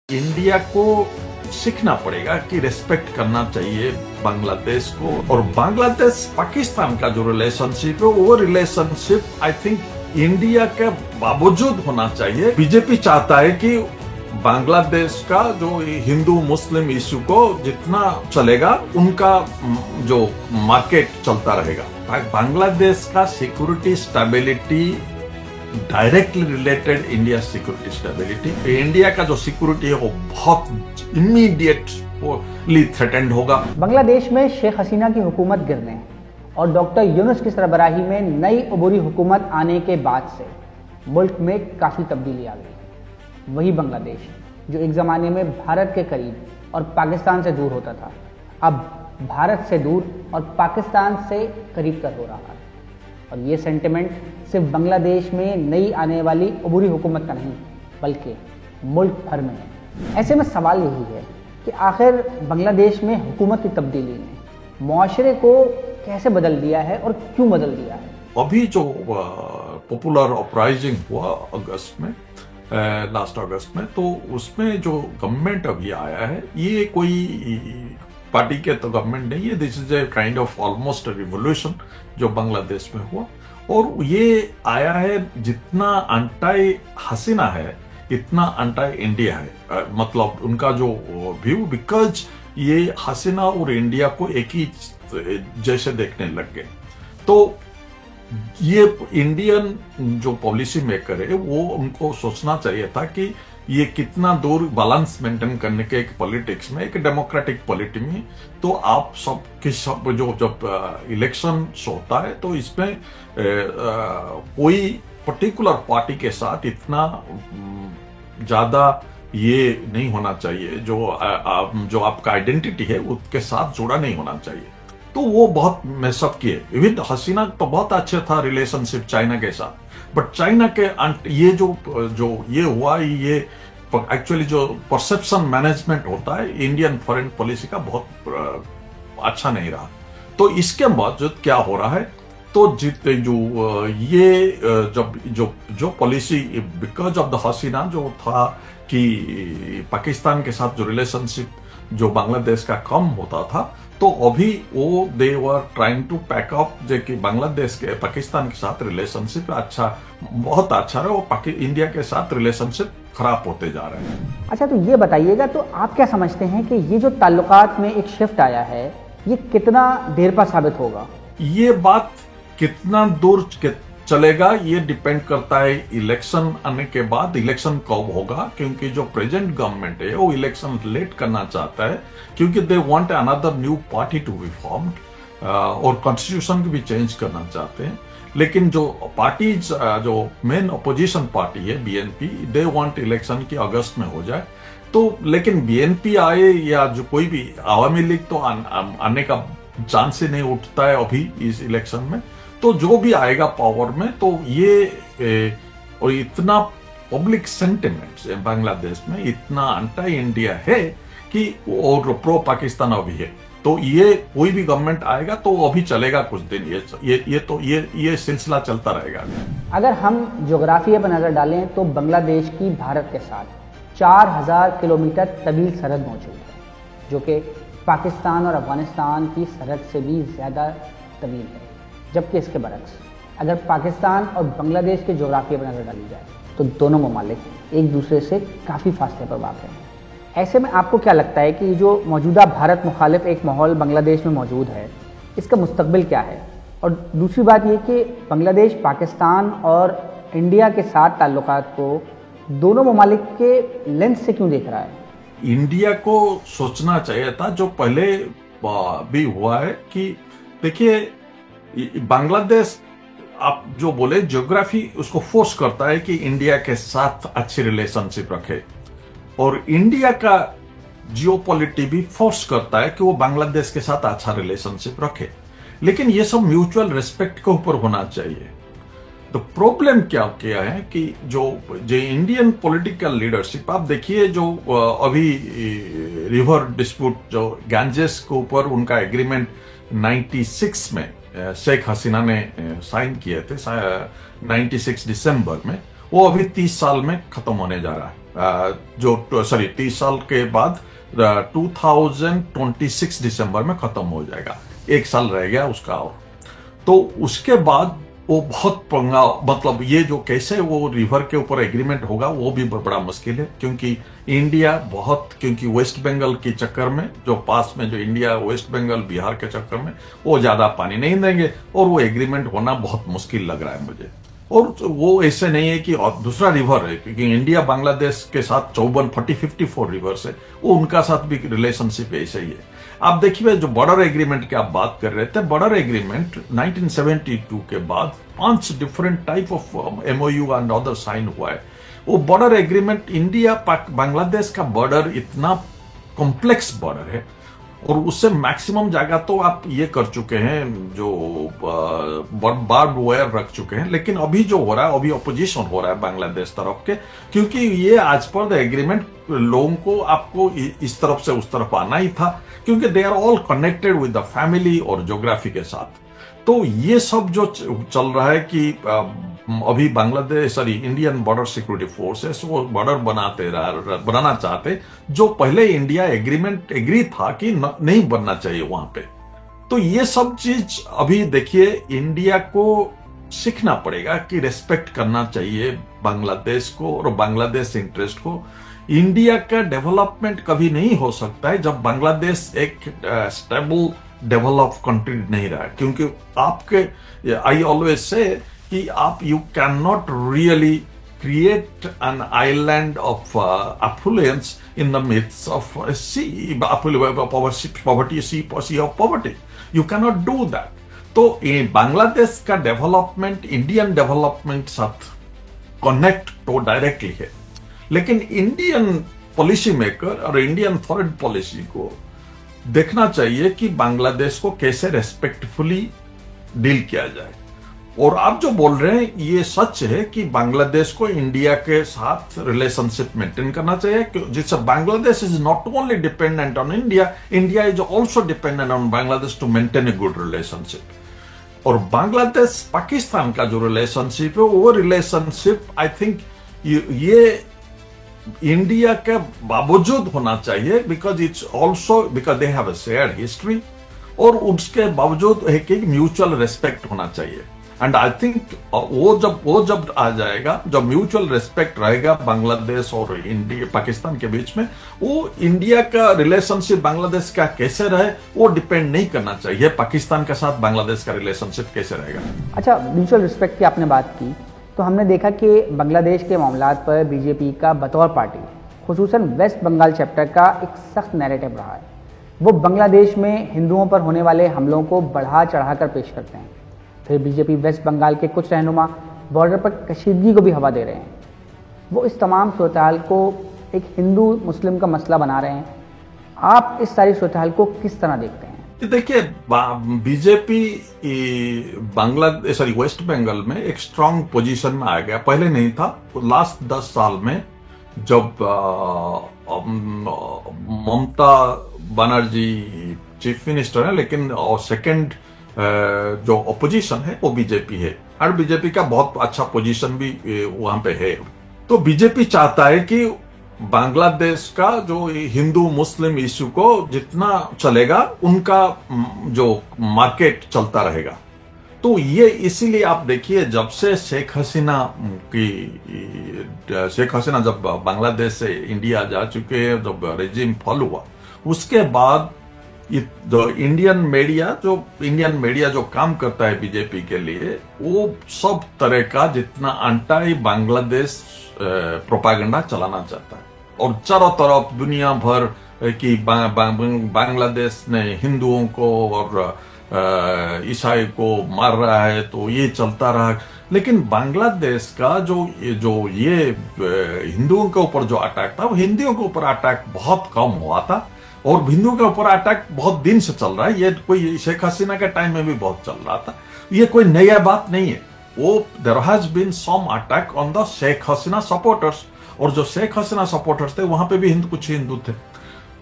India को सीखना पड़ेगा कि रिस्पेक्ट करना चाहिए बांग्लादेश को। और बांग्लादेश पाकिस्तान का जो रिलेशनशिप है वो रिलेशनशिप आई थिंक इंडिया के बावजूद होना चाहिए। बीजेपी चाहता है कि बांग्लादेश का जो हिंदू मुस्लिम इश्यू को जितना चलेगा उनका जो मार्केट चलता रहेगा। बांग्लादेश का security stability directly related India security stability. India का जो सिक्योरिटी है वो बहुत इमीडिएटली थ्रेटेंड होगा। बांग्लादेश में शेख हसीना की हुकूमत गिरने और डॉक्टर यूनुस की सरबराही में नई उभरी हुकूमत आने के बाद से मुल्क में काफ़ी तब्दीली आ गई। वही बांग्लादेश जो एक ज़माने में भारत के करीब और पाकिस्तान से दूर होता था, अब भारत से दूर और पाकिस्तान से करीब कर हो रहा है। और ये सेंटिमेंट सिर्फ बांग्लादेश में नई आने वाली उभरी हुकूमत का नहीं बल्कि मुल्क भर में है। ऐसे में सवाल यही है कि आखिर बांग्लादेश में हुकूमत की तब्दीली ने मुआशरे को कैसे बदल दिया है और क्यों बदल दिया है। अभी जो पॉपुलर अपराइजिंग हुआ अगस्त में, लास्ट अगस्त में, तो उसमें जो गवर्नमेंट अभी आया है ये कोई पार्टी के तो गवर्नमेंट नहीं है। This is a kind of almost revolution जो बांग्लादेश में हुआ। और ये आया है जितना अंटाई हसीना है इतना अंटाई इंडिया है। मतलब उनका जो व्यू, बिकॉज ये हसीना और इंडिया को एक ही जैसे देखने लग गए। तो ये इंडियन जो पॉलिसी मेकर है वो उनको सोचना चाहिए था कि ये कितना दूर बैलेंस मेंटेन करने के एक पॉलिटिक्स में, एक डेमोक्रेटिक पॉलिटिक्स में। तो आप सब के सब जो जब इलेक्शन होता है तो इसमें कोई पर्टिकुलर पार्टी के साथ इतना ज्यादा ये नहीं होना चाहिए जो आपका आइडेंटिटी है उसके साथ जुड़ा नहीं होना चाहिए। तो वो बहुत मैसअप किए। विद हसीना तो बहुत अच्छा था रिलेशनशिप चाइना के साथ, बट चाइना के ये जो ये हुआ, ये एक्चुअली जो परसेप्शन मैनेजमेंट होता है इंडियन फॉरेन पॉलिसी का बहुत अच्छा नहीं रहा। तो इसके बावजूद क्या हो रहा है, तो जो पॉलिसी बिकॉज ऑफ द हसीना जो था कि पाकिस्तान के साथ जो रिलेशनशिप जो बांग्लादेश का कम होता था, तो अभी वो they were trying to pack up जो कि बांग्लादेश के पाकिस्तान के साथ रिलेशनशिप बहुत अच्छा है और इंडिया के साथ रिलेशनशिप खराब होते जा रहे हैं। अच्छा, तो ये बताइएगा, तो आप क्या समझते हैं कि ये जो ताल्लुकात में एक शिफ्ट आया है ये कितना देर पर साबित होगा? ये बात कितना दूर चलेगा ये डिपेंड करता है इलेक्शन आने के बाद। इलेक्शन कब होगा, क्योंकि जो प्रेजेंट गवर्नमेंट है वो इलेक्शन लेट करना चाहता है क्योंकि they want another new party to be formed और कॉन्स्टिट्यूशन भी चेंज करना चाहते हैं। लेकिन जो पार्टीज जो मेन अपोजिशन पार्टी है बीएनपी, दे वांट इलेक्शन की अगस्त में हो जाए। तो लेकिन बीएनपी आए या जो कोई भी आवामी लीग तो आने का चांस ही नहीं उठता है अभी इस इलेक्शन में। तो जो भी आएगा पावर में, तो ये और इतना पब्लिक सेंटिमेंट्स बांग्लादेश में इतना अंटाई इंडिया है कि और प्रो पाकिस्तान अभी है। तो ये कोई भी गवर्नमेंट आएगा तो अभी चलेगा कुछ दिन, ये सिलसिला चलता रहेगा। अगर हम ज्योग्राफिया पर नजर डालें तो बांग्लादेश की भारत के साथ 4000 किलोमीटर तवील सरहद मौजूद है, जो कि पाकिस्तान और अफगानिस्तान की सरहद से भी ज्यादा तवील है। जबकि इसके बरक्स अगर पाकिस्तान और बांग्लादेश के जोग्राफिया पर नजर डाली जाए तो दोनों ममालिक एक दूसरे से काफ़ी फासले पर वाक़ हैं। ऐसे में आपको क्या लगता है कि जो मौजूदा भारत मुखालिफ एक माहौल बांग्लादेश में मौजूद है, इसका मुस्तकबिल क्या है? और दूसरी बात यह कि बांग्लादेश पाकिस्तान और इंडिया के साथ ताल्लुकात को दोनों ममालिक के लेंस से क्यों देख रहा है? इंडिया को सोचना चाहिए था जो पहले भी हुआ है कि देखिए बांग्लादेश, आप जो बोले ज्योग्राफी उसको फोर्स करता है कि इंडिया के साथ अच्छी रिलेशनशिप रखे, और इंडिया का जियोपॉलिटी भी फोर्स करता है कि वो बांग्लादेश के साथ अच्छा रिलेशनशिप रखे। लेकिन ये सब म्यूचुअल रिस्पेक्ट के ऊपर होना चाहिए। तो प्रॉब्लम क्या है कि जो इंडियन पॉलिटिकल लीडरशिप, आप देखिए जो अभी रिवर डिस्प्यूट जो गैंजेस के ऊपर उनका एग्रीमेंट 96 में शेख हसीना ने साइन किए थे 96 दिसंबर में, वो अभी 30 साल में खत्म होने जा रहा है। जो सॉरी 30 साल के बाद 2026 दिसंबर में खत्म हो जाएगा, 1 साल रह गया उसका। और तो उसके बाद वो बहुत पंगा, मतलब ये जो कैसे वो रिवर के ऊपर एग्रीमेंट होगा वो भी बड़ा मुश्किल है, क्योंकि इंडिया बहुत, क्योंकि वेस्ट बंगाल के चक्कर में, जो पास में जो इंडिया वेस्ट बंगाल बिहार के चक्कर में वो ज्यादा पानी नहीं देंगे, और वो एग्रीमेंट होना बहुत मुश्किल लग रहा है मुझे। और वो ऐसे नहीं है कि दूसरा रिवर है, क्योंकि इंडिया बांग्लादेश के साथ 54 रिवर्स है, वो उनका साथ भी रिलेशनशिप ऐसे ही है। आप देखिए जो बॉर्डर एग्रीमेंट की आप बात कर रहे थे, बॉर्डर एग्रीमेंट 1972 के बाद 5 different type of MOU and other sign हुआ है। वो बॉर्डर एग्रीमेंट, इंडिया बांग्लादेश का बॉर्डर इतना कॉम्प्लेक्स बॉर्डर है, और उससे मैक्सिमम जगह तो आप ये कर चुके हैं, जो बार्ब वायर रख चुके हैं। लेकिन अभी जो हो रहा है, अभी अपोजिशन हो रहा है बांग्लादेश तरफ के, क्योंकि ये आज पर द एग्रीमेंट लोगों को, आपको इस तरफ से उस तरफ आना ही था, क्योंकि they are all connected with the family और ज्योग्राफी के साथ। तो ये सब जो चल रहा है कि अभी Bangladesh, sorry, Indian border security forces वो बॉर्डर बनाना चाहते, जो पहले इंडिया एग्री था कि नहीं बनना चाहिए वहां पे। तो ये सब चीज अभी देखिए, इंडिया को सीखना पड़ेगा कि रेस्पेक्ट करना चाहिए बांग्लादेश को और बांग्लादेश इंटरेस्ट को। इंडिया का डेवलपमेंट कभी नहीं हो सकता है जब बांग्लादेश एक स्टेबल डेवलप कंट्री नहीं रहा, क्योंकि आपके, आई ऑलवेज से कि आप, you can not really create an island of affluence in the midst of sea of poverty. You cannot do that. तो बांग्लादेश का डेवलपमेंट इंडियन डेवलपमेंट साथ कनेक्ट तो डायरेक्टली है, लेकिन इंडियन पॉलिसी मेकर और Indian foreign policy को देखना चाहिए कि बांग्लादेश को कैसे रेस्पेक्टफुली डील किया जाए। और आप जो बोल रहे हैं ये सच है कि बांग्लादेश को इंडिया के साथ रिलेशनशिप मेंटेन करना चाहिए, जिससे Bangladesh is not only dependent on India, India is also dependent on Bangladesh to maintain a good relationship. और बांग्लादेश पाकिस्तान का जो रिलेशनशिप है, वो रिलेशनशिप आई थिंक ये इंडिया के बावजूद होना चाहिए, because it's also because they have a shared history, और उसके बावजूद है कि म्यूचुअल रेस्पेक्ट होना चाहिए। एंड आई थिंक वो जब आ जाएगा, जब म्यूचुअल रेस्पेक्ट रहेगा बांग्लादेश और इंडिया पाकिस्तान के बीच में, वो इंडिया का रिलेशनशिप बांग्लादेश का कैसे रहे वो डिपेंड नहीं करना चाहिए पाकिस्तान के साथ बांग्लादेश का रिलेशनशिप कैसे रहेगा। अच्छा, म्यूचुअल रिस्पेक्ट की आपने बात की, तो हमने देखा कि बांग्लादेश के मामलात पर बीजेपी का बतौर पार्टी, खुसूसन वेस्ट बंगाल चैप्टर का एक सख्त नैरेटिव रहा है। वो बांग्लादेश में हिंदुओं पर होने वाले हमलों को बढ़ा चढ़ाकर पेश करते हैं। फिर बीजेपी वेस्ट बंगाल के कुछ रहनुमा बॉर्डर पर कशीदगी को भी हवा दे रहे हैं। वो इस तमाम सूरत-ए-हाल को एक हिंदू मुस्लिम का मसला बना रहे हैं। आप इस सारी सूरत-ए-हाल को किस तरह देखते हैं? देखिए, बीजेपी वेस्ट बंगाल में एक स्ट्रांग पोजीशन में आ गया, पहले नहीं था। लास्ट 10 साल में जब ममता बनर्जी चीफ मिनिस्टर है, लेकिन सेकंड जो अपोजिशन है वो बीजेपी है, और बीजेपी का बहुत अच्छा पोजीशन भी वहां पे है। तो बीजेपी चाहता है कि बांग्लादेश का जो हिंदू मुस्लिम इश्यू को जितना चलेगा, उनका जो मार्केट चलता रहेगा। तो ये इसीलिए आप देखिए, जब से शेख हसीना जब बांग्लादेश से इंडिया जा चुके हैं, जब रेजिम फॉल हुआ, उसके बाद जो इंडियन मीडिया जो काम करता है बीजेपी के लिए, वो सब तरह का जितना एंटी बांग्लादेश प्रोपेगेंडा चलाना चाहता है, और चारों तरफ दुनिया भर की बांग्लादेश ने हिंदुओं को और ईसाई को मार रहा है, तो ये चलता रहा। लेकिन बांग्लादेश का जो ये हिंदुओं के ऊपर जो अटैक था, वो हिंदुओं के ऊपर अटैक बहुत कम हुआ था, और हिंदुओं के ऊपर अटैक बहुत दिन से चल रहा है। ये कोई शेख हसीना के टाइम में भी बहुत चल रहा था, ये कोई नया बात नहीं है। वो there has been some attack on the Sheikh Hasina supporters, और जो शेख हसीना सपोर्टर्स थे वहां पे भी कुछ हिंदू थे।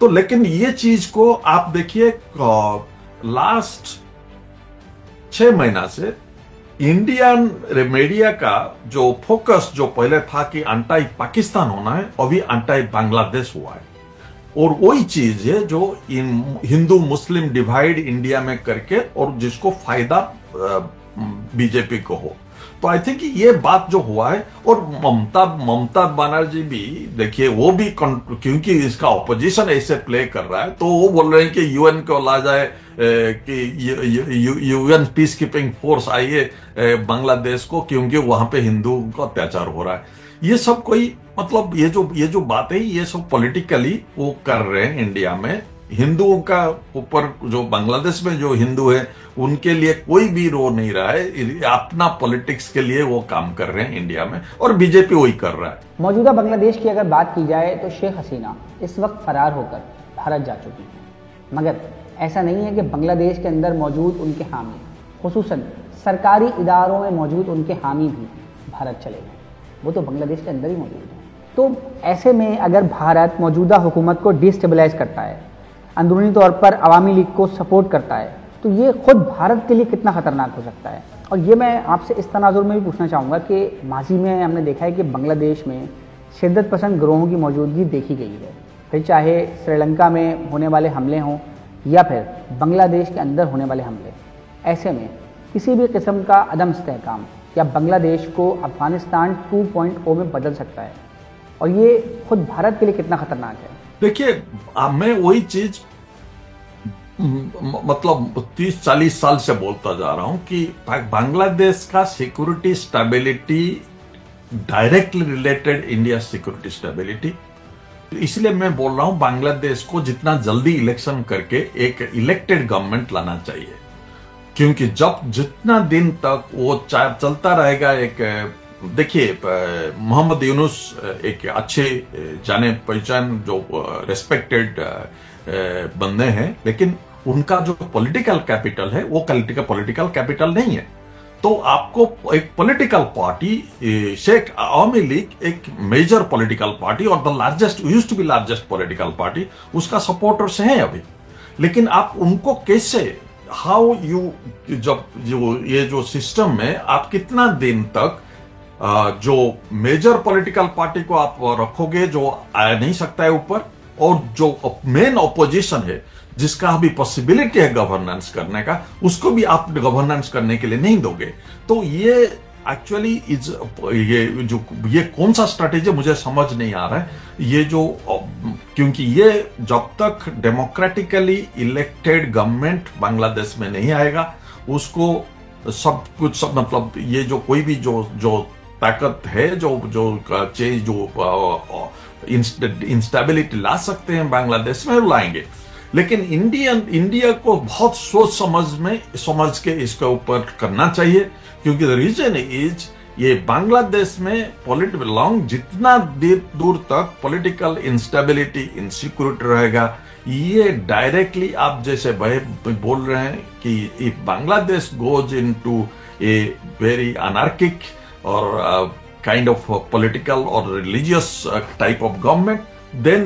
तो लेकिन ये चीज को आप देखिए, लास्ट 6 महीना से इंडियन मीडिया का जो फोकस जो पहले था कि अंटाई पाकिस्तान होना है, अभी अंटाई बांग्लादेश हुआ है। और वही चीज है जो हिंदू मुस्लिम डिवाइड इंडिया में करके और जिसको फायदा बीजेपी को हो। तो आई थिंक ये बात जो हुआ है, और ममता बनर्जी भी देखिए, वो भी क्योंकि इसका ऑपोजिशन ऐसे प्ले कर रहा है, तो वो बोल रहे हैं कि यूएन को ला जाए, कि यूएन पीस कीपिंग फोर्स आइए बांग्लादेश को, क्योंकि वहां पे हिंदुओं का अत्याचार हो रहा है। ये सब कोई मतलब ये जो बात है, ये सब पॉलिटिकली वो कर रहे हैं इंडिया में। हिंदुओं का ऊपर जो बांग्लादेश में जो हिंदू है उनके लिए कोई भी रो नहीं रहा है, अपना पॉलिटिक्स के लिए वो काम कर रहे हैं इंडिया में, और बीजेपी वही कर रहा है। मौजूदा बांग्लादेश की अगर बात की जाए तो शेख हसीना इस वक्त फरार होकर भारत जा चुकी हैं, मगर ऐसा नहीं है कि बांग्लादेश के अंदर मौजूद उनके हामी, खुसूसन सरकारी इदारों में मौजूद उनके हामी भी भारत चले गए, वो तो बांग्लादेश के अंदर ही मौजूद हैं। तो ऐसे में अगर भारत मौजूदा हुकूमत को डिस्टेबलाइज करता है, अंदरूनी तौर पर अवामी लीग को सपोर्ट करता है, तो ये खुद भारत के लिए कितना खतरनाक हो सकता है। और ये मैं आपसे इस तनाजुर में भी पूछना चाहूँगा कि माजी में हमने देखा है कि बांग्लादेश में शिद्दत पसंद गिरोहों की मौजूदगी देखी गई है, फिर चाहे श्रीलंका में होने वाले हमले हों या फिर बांग्लादेश के अंदर होने वाले हमले। ऐसे में किसी भी किस्म का अदम इस्तेहकाम या बांग्लादेश को अफगानिस्तान 2.0 में बदल सकता है, और ये खुद भारत के लिए कितना खतरनाक है। देखिए, मैं वही चीज मतलब 30-40 साल से बोलता जा रहा हूं कि बांग्लादेश का security stability directly related India security stability. इसलिए मैं बोल रहा हूं बांग्लादेश को जितना जल्दी इलेक्शन करके एक इलेक्टेड गवर्नमेंट लाना चाहिए, क्योंकि जितना दिन तक वो चलता रहेगा, एक देखिए मोहम्मद यूनुस एक अच्छे जाने पहचान जो रेस्पेक्टेड बंदे हैं, लेकिन उनका जो पॉलिटिकल कैपिटल है वो पॉलिटिकल कैपिटल नहीं है। तो आपको एक पॉलिटिकल पार्टी, शेख अवामी लीग एक मेजर पॉलिटिकल पार्टी और the largest used to be largest political party, उसका सपोर्टर्स हैं अभी। लेकिन आप उनको कैसे हाउ यू जब ये जो सिस्टम में आप कितना दिन तक जो मेजर पॉलिटिकल पार्टी को आप रखोगे जो आ नहीं सकता है ऊपर, और जो मेन ऑपोजिशन है जिसका अभी पॉसिबिलिटी है गवर्नेंस करने का, उसको भी आप गवर्नेंस करने के लिए नहीं दोगे। तो ये एक्चुअली ये कौन सा स्ट्रैटेजी मुझे समझ नहीं आ रहा है। ये जो क्योंकि ये जब तक डेमोक्रेटिकली इलेक्टेड गवर्नमेंट बांग्लादेश में नहीं आएगा, उसको सब कुछ मतलब ये जो कोई भी जो ताकत है जो चेंज जो इंस्टेबिलिटी ला सकते हैं बांग्लादेश में, लाएंगे। लेकिन इंडिया को बहुत सोच समझ के इसके ऊपर करना चाहिए, क्योंकि द रीजन इज ये बांग्लादेश में लॉन्ग जितना दूर तक पॉलिटिकल इंस्टेबिलिटी इनसिक्योरिटी रहेगा, ये डायरेक्टली आप जैसे बोल रहे हैं कि if Bangladesh goes into a very anarchic और kind of political or religious type of government, then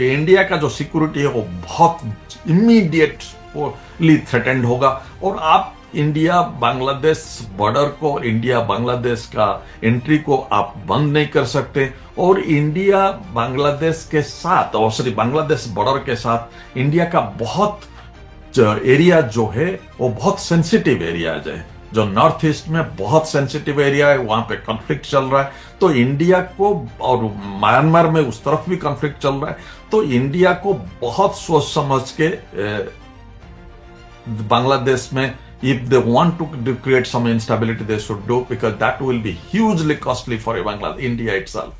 India का जो सिक्योरिटी है वो बहुत इमीडिएटली थ्रेटेंड होगा। और आप इंडिया बांग्लादेश बॉर्डर को, इंडिया बांग्लादेश का एंट्री को आप बंद नहीं कर सकते। और इंडिया बांग्लादेश के साथ, और सिर्फ बांग्लादेश बॉर्डर के साथ इंडिया का बहुत एरिया जो है वो बहुत सेंसिटिव एरिया है, जो नॉर्थ ईस्ट में बहुत सेंसिटिव एरिया है, वहां पे कॉन्फ्लिक्ट चल रहा है। तो इंडिया को, और म्यांमार में उस तरफ भी कॉन्फ्लिक्ट चल रहा है, तो इंडिया को बहुत सोच समझ के बांग्लादेश में if they want to create some instability they should do, because that will be hugely costly for India itself.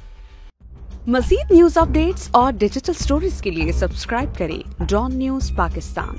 मज़ीद न्यूज अपडेट्स और डिजिटल स्टोरीज के लिए सब्सक्राइब करें डॉन न्यूज पाकिस्तान।